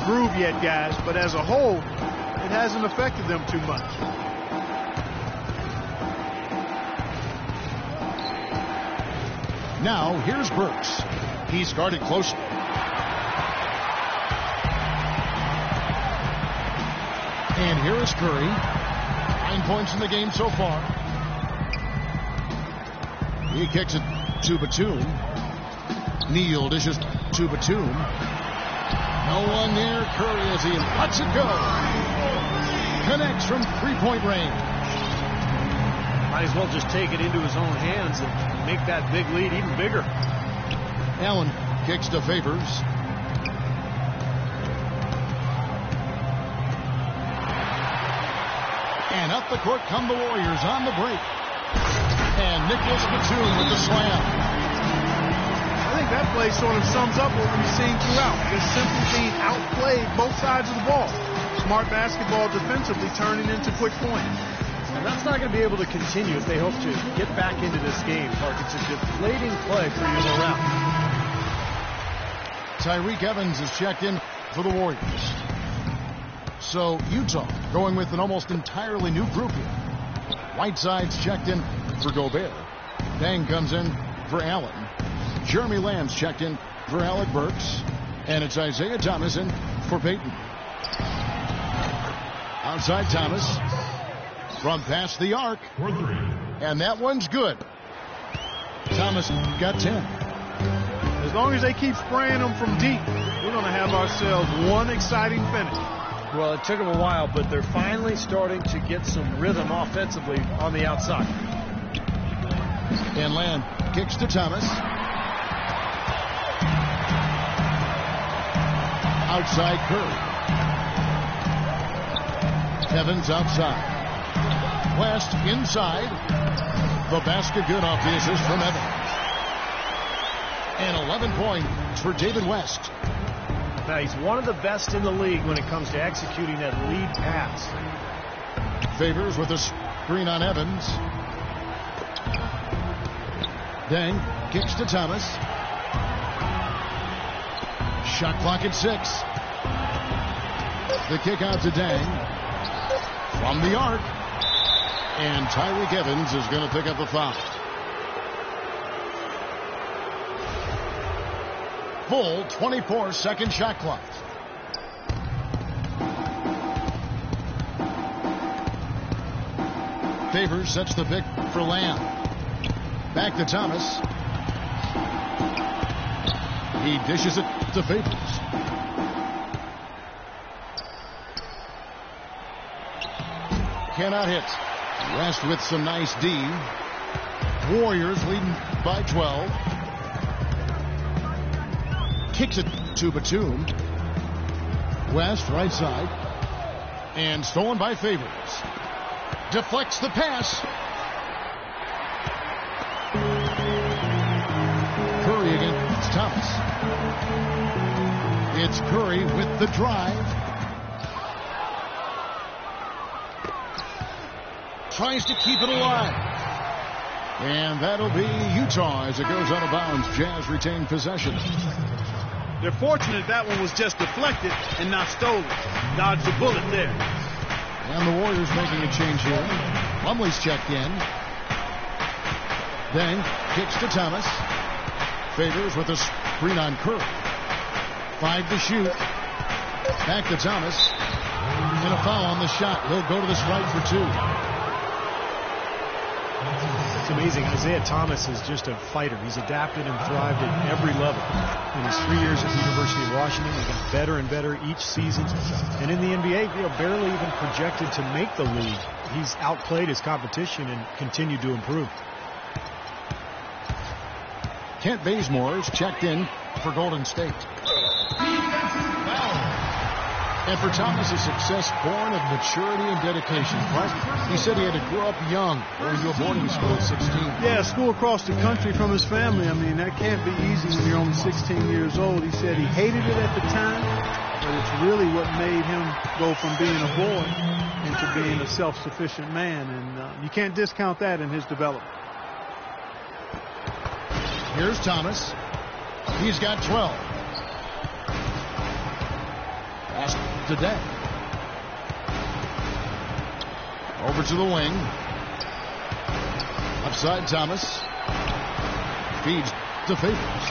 groove yet, guys, but as a whole, it hasn't affected them too much. Now, here's Burks. He's guarded closely. And here is Curry. 9 points in the game so far. He kicks it to Batum. Neal dishes to Batum. No one near Curry as he lets it go. Connects from three-point range. Might as well just take it into his own hands and make that big lead even bigger. Allen kicks to Favors. And up the court come the Warriors on the break. And Nicholas Batum with the slam. I think that play sort of sums up what we've seen throughout. Just simply being outplayed both sides of the ball. Smart basketball defensively turning into quick points. And that's not going to be able to continue if they hope to get back into this game. It's a deflating play for you around. Tyreke Evans is checked in for the Warriors. So Utah going with an almost entirely new group here. Whiteside's checked in for Gobert. Dang comes in for Allen. Jeremy Lamb's checked in for Alec Burks. And it's Isaiah Thomas in for Payton. Outside Thomas. From past the arc. And that one's good. Thomas got 10. As long as they keep spraying them from deep, we're going to have ourselves one exciting finish. Well, it took them a while, but they're finally starting to get some rhythm offensively on the outside. And Lamb kicks to Thomas. Outside Curry. Evans outside. West inside. The basket good off the assist from Evans. And 11 points for David West. Now, he's one of the best in the league when it comes to executing that lead pass. Favors with a screen on Evans. Deng kicks to Thomas. Shot clock at 6. The kick out to Deng. From the arc. And Tyreke Evans is going to pick up a foul. Full 24-second shot clock. Favors sets the pick for Lamb. Back to Thomas. He dishes it to Favors. Cannot hit. West with some nice D. Warriors leading by 12. Kicks it to Batum. West right side. And stolen by Favors. Deflects the pass. Curry against Thomas. It's Curry with the drive. Tries to keep it alive. And that'll be Utah as it goes out of bounds. Jazz retain possession. They're fortunate that one was just deflected and not stolen. Dodged a bullet there. And the Warriors making a change here. Lumley's checked in. Then kicks to Thomas. Favors with a screen on Curry. 5 to shoot. Back to Thomas. And a foul on the shot. He'll go to the stripe for 2. It's amazing. Isaiah Thomas is just a fighter. He's adapted and thrived at every level. In his 3 years at the University of Washington, he got better and better each season. And in the NBA, barely even projected to make the league. He's outplayed his competition and continued to improve. Kent Bazemore's checked in for Golden State. And for Thomas, a success born of maturity and dedication. He said he had to grow up young, going to a boarding school at 16. Yeah, school across the country from his family. I mean, that can't be easy when you're only 16 years old. He said he hated it at the time, but it's really what made him go from being a boy into being a self-sufficient man. And you can't discount that in his development. Here's Thomas. He's got 12. today. Over to the wing. Left side, Thomas. Feeds to Favors.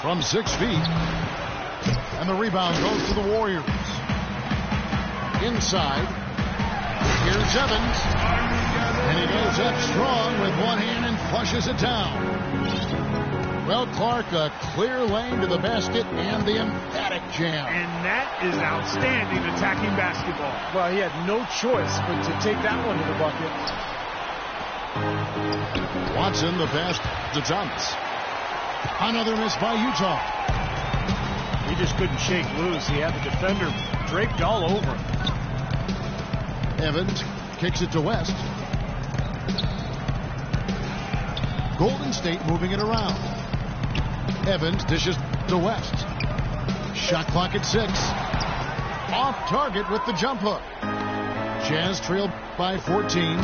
From 6 feet. And the rebound goes to the Warriors. Inside. Here's Evans. And he goes up strong with one hand and flushes it down. Well, Clark, a clear lane to the basket and the emphatic jam. And that is outstanding attacking basketball. Well, he had no choice but to take that one to the bucket. Watson, the pass to Thomas. Another miss by Utah. He just couldn't shake loose. He had the defender draped all over him. Evans kicks it to West. Golden State moving it around. Evans dishes to West. Shot clock at 6. Off target with the jump hook. Jazz trailed by 14.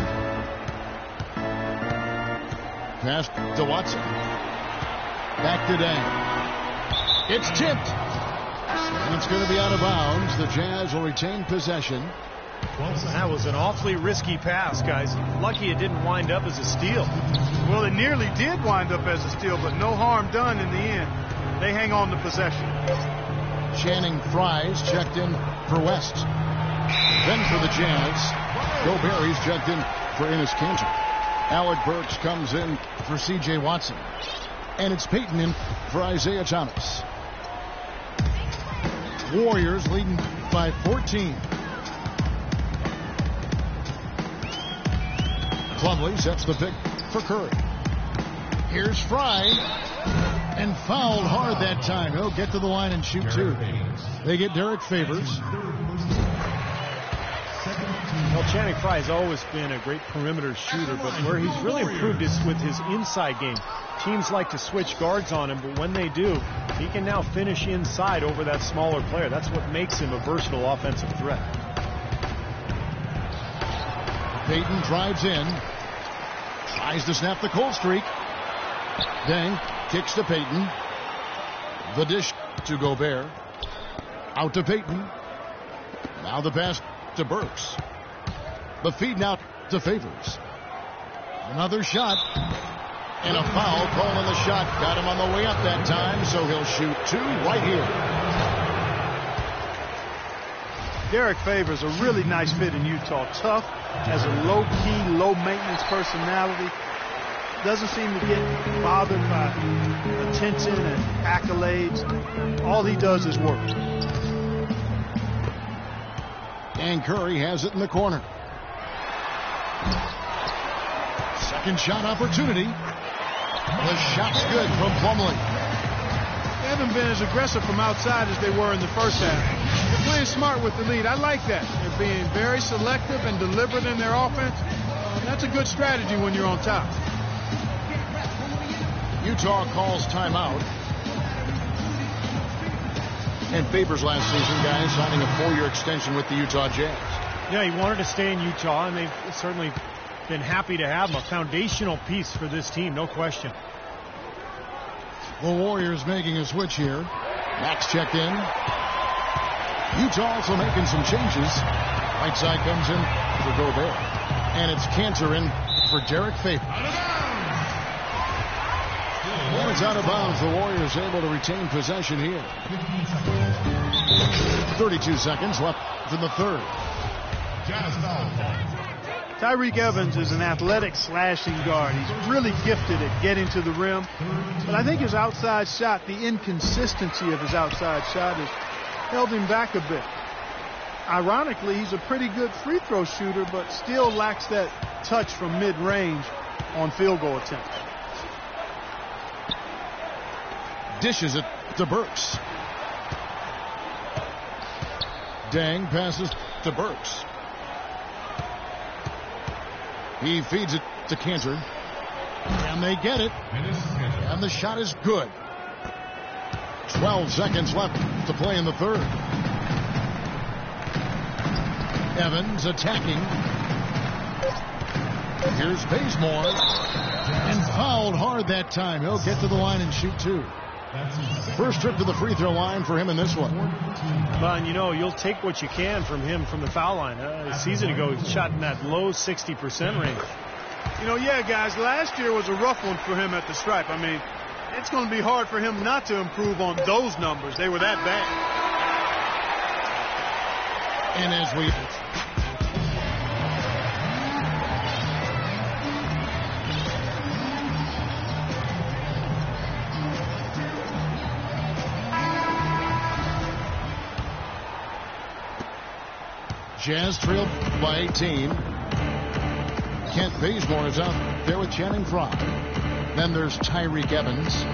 Pass to Watson. Back to Dang. It's tipped. And it's going to be out of bounds. The Jazz will retain possession. That was an awfully risky pass, guys. Lucky it didn't wind up as a steal. Well, it nearly did wind up as a steal, but no harm done in the end. They hang on to possession. Channing Fries checked in for West. Then for the Jazz, Gobert, he's checked in for Enes Kanter. Alec Burks comes in for C.J. Watson. And it's Payton in for Isaiah Thomas. Warriors leading by 14. Plumlee sets the pick for Curry. Here's Fry. And fouled hard that time. He'll get to the line and shoot two. They get Derek Favors. Well, Channing Frye has always been a great perimeter shooter, but where he's really improved is with his inside game. Teams like to switch guards on him, but when they do, he can now finish inside over that smaller player. That's what makes him a versatile offensive threat. Payton drives in. Tries to snap the cold streak. Deng kicks to Payton. The dish to Gobert. Out to Payton. Now the pass to Burks. The feed now to Favors. Another shot. And a foul called on the shot. Got him on the way up that time, so he'll shoot two right here. Derek Favors, a really nice fit in Utah. Tough, has a low-key, low-maintenance personality. Doesn't seem to get bothered by attention and accolades. All he does is work. And Curry has it in the corner. Second shot opportunity. The shot's good from Plumlee. They haven't been as aggressive from outside as they were in the first half. They're playing smart with the lead. I like that. They're being very selective and deliberate in their offense. That's a good strategy when you're on top. Utah calls timeout. And Favors last season, guys, signing a 4-year extension with the Utah Jazz. Yeah, he wanted to stay in Utah, and they've certainly been happy to have him. A foundational piece for this team, no question. The Warriors making a switch here. Max checked in. Utah also making some changes. Right side comes in for Gobert. And it's Kanter in for Derek Favors. And it's out of bounds. The Warriors able to retain possession here. 32 seconds left in the third. Tyreke Evans is an athletic slashing guard. He's really gifted at getting to the rim. But I think his outside shot, the inconsistency of his outside shot has held him back a bit. Ironically, he's a pretty good free throw shooter, but still lacks that touch from mid-range on field goal attempts. Dishes it to Burks. Deng passes to Burks. He feeds it to Kanter. And they get it. And the shot is good. 12 seconds left to play in the third. Evans attacking. Here's Bazemore. And fouled hard that time. He'll get to the line and shoot two. First trip to the free throw line for him in this one. Well, and you know, you'll take what you can from him from the foul line. A season ago, he shot in that low 60% range. You know, yeah, guys, last year was a rough one for him at the stripe. I mean, it's going to be hard for him not to improve on those numbers. They were that bad. And as we... Jazz trailed by 18. Kent Bazemore is out there with Channing Frye. Then there's Tyreek Evans.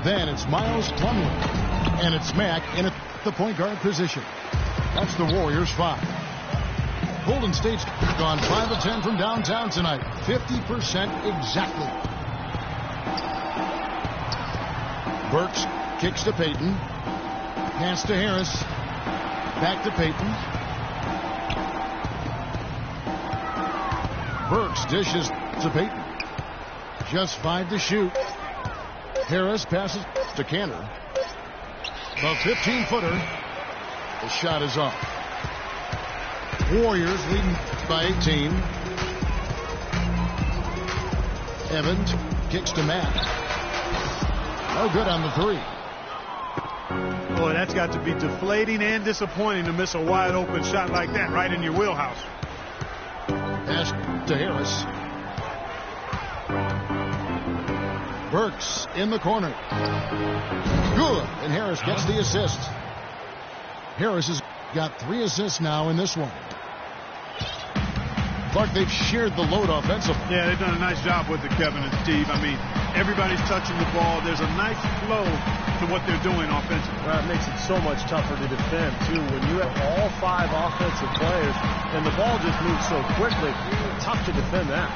Then it's Miles Plumlee. And it's Mack in at the point guard position. That's the Warriors 5. Golden State's gone 5 of 10 from downtown tonight. 50% exactly. Burks kicks to Payton. Pass to Harris. Back to Payton. Burks dishes to Payton. Just 5 to shoot. Harris passes to Cantor. A 15-footer. The shot is off. Warriors leading by 18. Evans kicks to Matt. No good on the three. Boy, that's got to be deflating and disappointing to miss a wide open shot like that right in your wheelhouse. Pass to Harris. Burks in the corner. Good. And Harris gets the assist. Harris has got 3 assists now in this one. Clark, they've shared the load offensively. Yeah, they've done a nice job with it, Kevin and Steve. I mean, everybody's touching the ball. There's a nice flow to what they're doing offensively. Well, it makes it so much tougher to defend, too. When you have all 5 offensive players and the ball just moves so quickly, it's tough to defend that.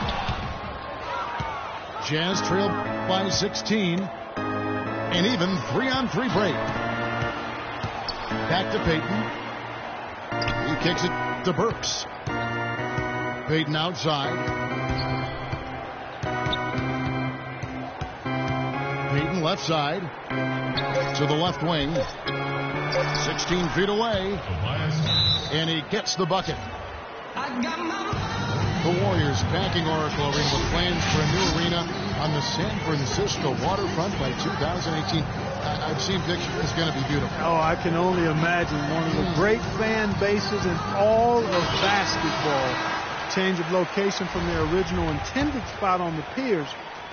Jazz trailed by 16. And even 3-on-3 break. Back to Payton. He kicks it to Burks. Payton outside. Payton left side. To the left wing. 16 feet away. And he gets the bucket. The Warriors backing Oracle Arena with plans for a new arena on the San Francisco waterfront by 2018. I've seen pictures. It's going to be beautiful. Oh, I can only imagine. One of the great fan bases in all of basketball. Change of location from their original intended spot on the piers,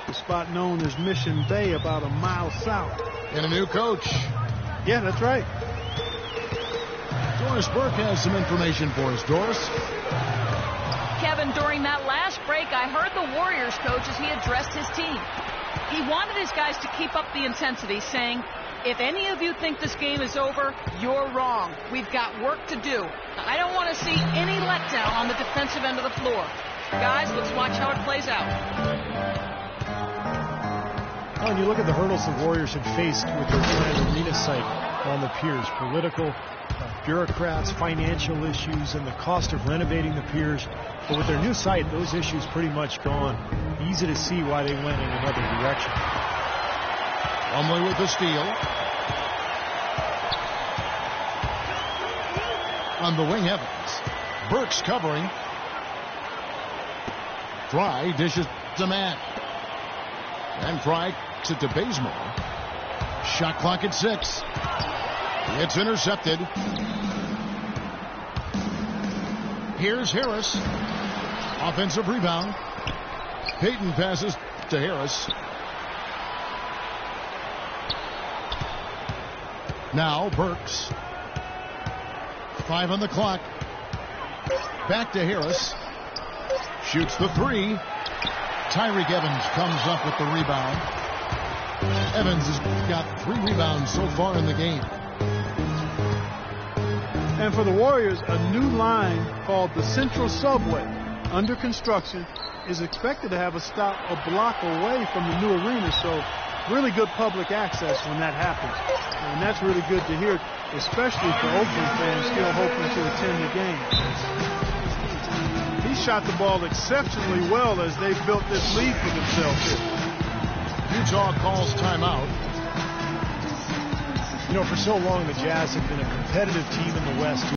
the spot known as Mission Bay, about a mile south. And a new coach. Yeah, that's right. Doris Burke has some information for us. Doris? Kevin, during that last break, I heard the Warriors coach as he addressed his team. He wanted his guys to keep up the intensity, saying, if any of you think this game is over, you're wrong. We've got work to do. I don't want to see any letdown on the defensive end of the floor. Guys, let's watch how it plays out. When you look at the hurdles the Warriors had faced with their planned arena site on the piers, political, bureaucrats, financial issues, and the cost of renovating the piers. But with their new site, those issues pretty much gone. Easy to see why they went in another direction. Plumlee with the steal. On the wing, Evans. Burks covering. Frye dishes to Matt. And Frye kicks it to Bazemore. Shot clock at 6. It's intercepted. Here's Harris. Offensive rebound. Payton passes to Harris. Now Burks. 5 on the clock. Back to Harris. Shoots the 3. Tyreek Evans comes up with the rebound. Evans has got 3 rebounds so far in the game. And for the Warriors, a new line called the Central Subway, under construction, is expected to have a stop a block away from the new arena. So really good public access when that happens. And that's really good to hear, especially for Oakland fans still hoping to attend the game. He shot the ball exceptionally well as they built this lead for themselves here. Utah calls timeout. You know, for so long, the Jazz have been a competitive team in the West.